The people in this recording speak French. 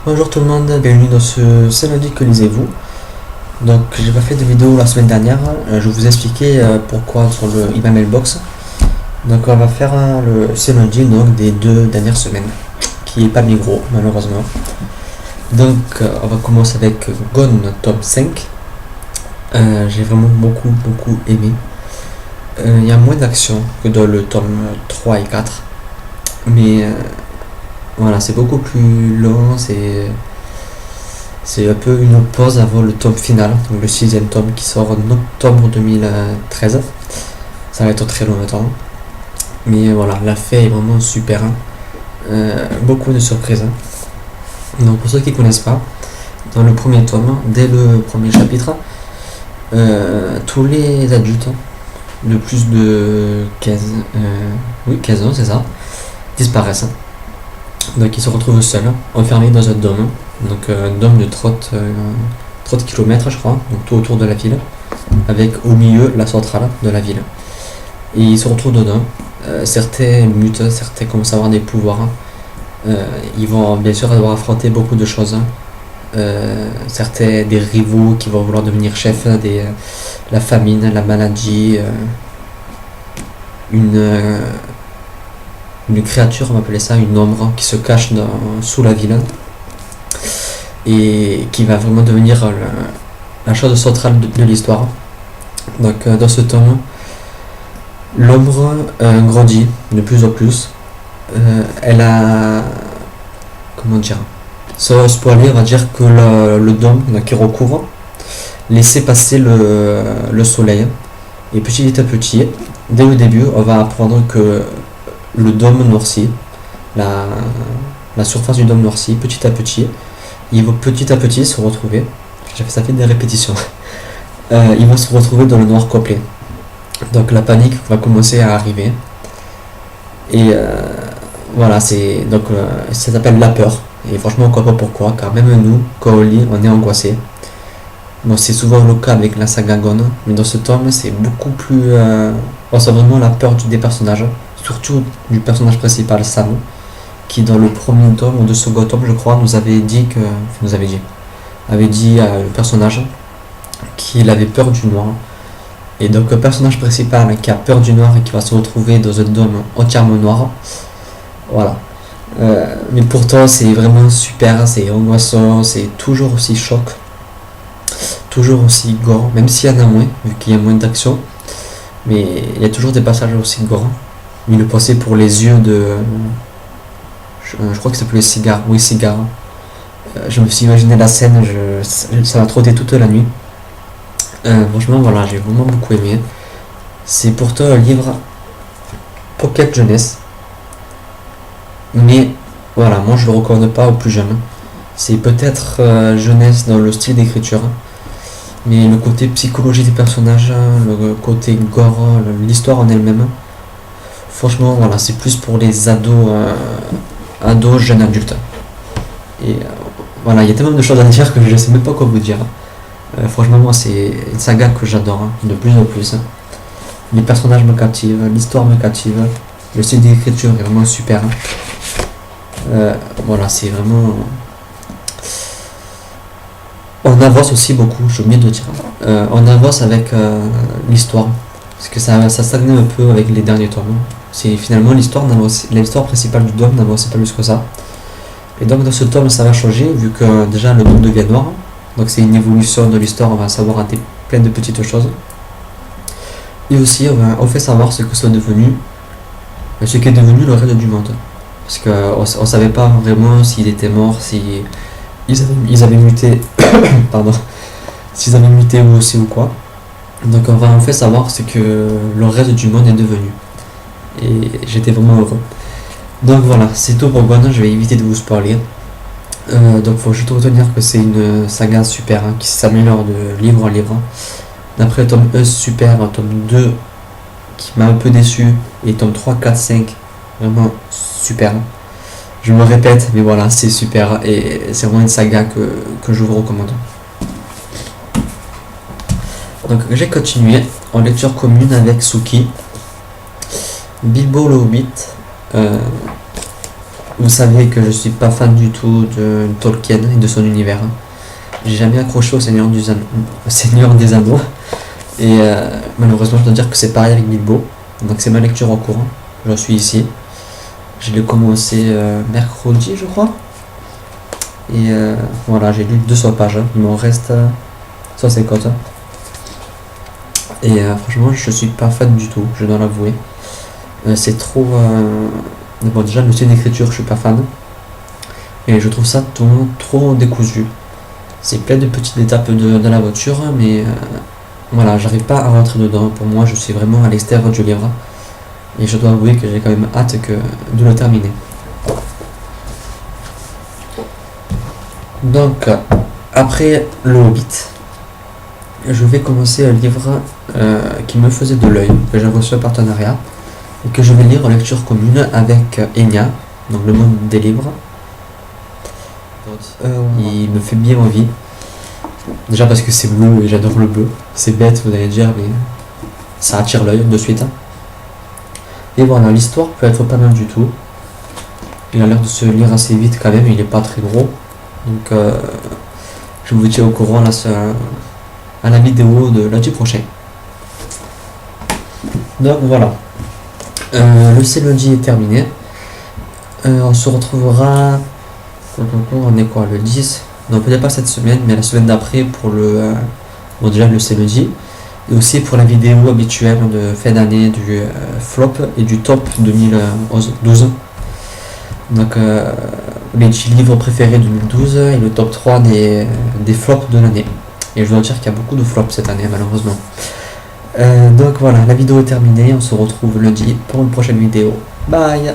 Bonjour tout le monde, bienvenue dans ce C'est lundi que lisez-vous. Donc j'ai pas fait de vidéo la semaine dernière, je vous ai expliqué pourquoi sur le email mailbox. Donc on va faire le C'est lundi donc des 2 dernières semaines, qui est pas mis gros malheureusement. Donc on va commencer avec Gone tome 5. J'ai vraiment beaucoup aimé. Il y a moins d'action que dans le tome 3 et 4. Mais voilà, c'est beaucoup plus long, c'est un peu une pause avant le tome final, donc le 6ème tome qui sort en octobre 2013. Ça va être très longtemps. Mais voilà, la fait est vraiment super. Beaucoup de surprises. Donc pour ceux qui ne connaissent pas, dans le premier tome, dès le premier chapitre, tous les adultes de plus de 15 ans, c'est ça, disparaissent. Donc ils se retrouvent seuls, enfermés dans un dôme. Donc un dôme de 30 km je crois, donc tout autour de la ville, avec au milieu la centrale de la ville. Et ils se retrouvent dedans. Certains mutent, certains commencent à avoir des pouvoirs. Ils vont bien sûr devoir affronter beaucoup de choses. Certains des rivaux qui vont vouloir devenir chefs, la famine, la maladie, une créature, on va appeler ça une ombre, qui se cache sous la ville et qui va vraiment devenir la chose centrale de l'histoire. Donc dans ce tome, l'ombre grandit de plus en plus. Elle a, comment dire, sans spoiler, on va dire que le dôme qui recouvre laissait passer le soleil, et petit à petit, dès le début, on va apprendre que le dôme noircit, la surface du dôme noircit petit à petit. Ils vont petit à petit se retrouver, ça fait des répétitions, ils vont se retrouver dans le noir complet. Donc la panique va commencer à arriver. Et voilà, ça s'appelle la peur. Et franchement, on ne comprend pas pourquoi, car même nous, quand on lit, on est angoissé. Bon, c'est souvent le cas avec la saga Gone, mais dans ce tome, c'est beaucoup plus... on sent vraiment la peur des personnages, surtout du personnage principal, Sam, qui dans le premier tome, ou de second tome, je crois, avait dit au personnage qu'il avait peur du noir. Et donc le personnage principal qui a peur du noir et qui va se retrouver dans un dôme entièrement noir, voilà. Mais pourtant c'est vraiment super, c'est angoissant, c'est toujours aussi choc, toujours aussi gore, même s'il y en a moins, vu qu'il y a moins d'action, mais il y a toujours des passages aussi gore. Il le passait pour les yeux de... Je crois que ça s'appelait Cigare, oui Cigare. Je me suis imaginé la scène, ça m'a trotté toute la nuit. Franchement voilà, j'ai vraiment beaucoup aimé. C'est pourtant un livre pocket jeunesse, mais voilà, moi je le recommande pas aux plus jeunes. C'est peut-être jeunesse dans le style d'écriture, mais le côté psychologie des personnages, le côté gore, l'histoire en elle-même, franchement voilà, c'est plus pour les ados, jeunes adultes. Et voilà, il y a tellement de choses à dire que je sais même pas quoi vous dire. Franchement, moi, c'est une saga que j'adore, de plus en plus. Les personnages me captivent, l'histoire me captive, le style d'écriture est vraiment super. Voilà, c'est vraiment... On avance aussi beaucoup, j'ai oublié de dire. On avance avec l'histoire, parce que ça stagne un peu avec les derniers tomes. C'est finalement l'histoire principale du dôme n'avance pas plus que ça. Et donc dans ce tome, ça va changer, vu que déjà le dôme devient noir. Donc c'est une évolution de l'histoire, on va savoir plein de petites choses. Et aussi on fait savoir ce qu'est devenu le reste du monde. Parce qu'on ne savait pas vraiment s'il était mort, si ils avaient muté, pardon, s'ils avaient muté ou aussi ou quoi. Donc on va en fait savoir ce que le reste du monde est devenu. Et j'étais vraiment heureux. Donc voilà, c'est tout pour Gone, je vais éviter de vous spoiler. Donc faut juste retenir que c'est une saga super, qui s'améliore de livre en livre. D'après le tome 1 super, tome 2 qui m'a un peu déçu, et tome 3, 4, 5 vraiment super. Je me répète, mais voilà, c'est super et c'est vraiment une saga que je vous recommande. Donc j'ai continué en lecture commune avec Suki, Bilbo le Hobbit, Vous savez que je suis pas fan du tout de Tolkien et de son univers. J'ai jamais accroché au Seigneur des Anneaux. Et malheureusement, je dois dire que c'est pareil avec Bilbo. Donc c'est ma lecture en cours. Je suis ici. Je l'ai commencé mercredi, je crois. Et voilà, j'ai lu 200 pages. Il m'en reste 150. Et franchement, je suis pas fan du tout, je dois l'avouer. C'est trop. Bon, déjà, le style d'écriture, je suis pas fan. Et je trouve ça trop décousu. C'est plein de petites étapes de la voiture, mais voilà, j'arrive pas à rentrer dedans. Pour moi, je suis vraiment à l'extérieur du livre. Et je dois avouer que j'ai quand même hâte de le terminer. Donc, après Le Hobbit, je vais commencer un livre qui me faisait de l'œil, que j'ai reçu en partenariat, et que je vais lire en lecture commune avec Enya, donc Le Monde des Livres. Il me fait bien envie. Déjà parce que c'est bleu et j'adore le bleu. C'est bête, vous allez dire, mais ça attire l'œil de suite. Et voilà, l'histoire peut être pas mal du tout. Il a l'air de se lire assez vite quand même, il est pas très gros. Donc je vous tiens au courant là, à la vidéo de lundi prochain. Donc voilà. Le CLG est terminé. On se retrouvera. On est quoi, le 10? Non, peut-être pas cette semaine, mais la semaine d'après pour bon, déjà le CLG. Et aussi pour la vidéo habituelle de fin d'année du flop et du top 2012. Donc les 10 livres préférés 2012 et le top 3 des flops de l'année. Et je dois dire qu'il y a beaucoup de flops cette année malheureusement. Donc voilà, la vidéo est terminée, on se retrouve lundi pour une prochaine vidéo. Bye.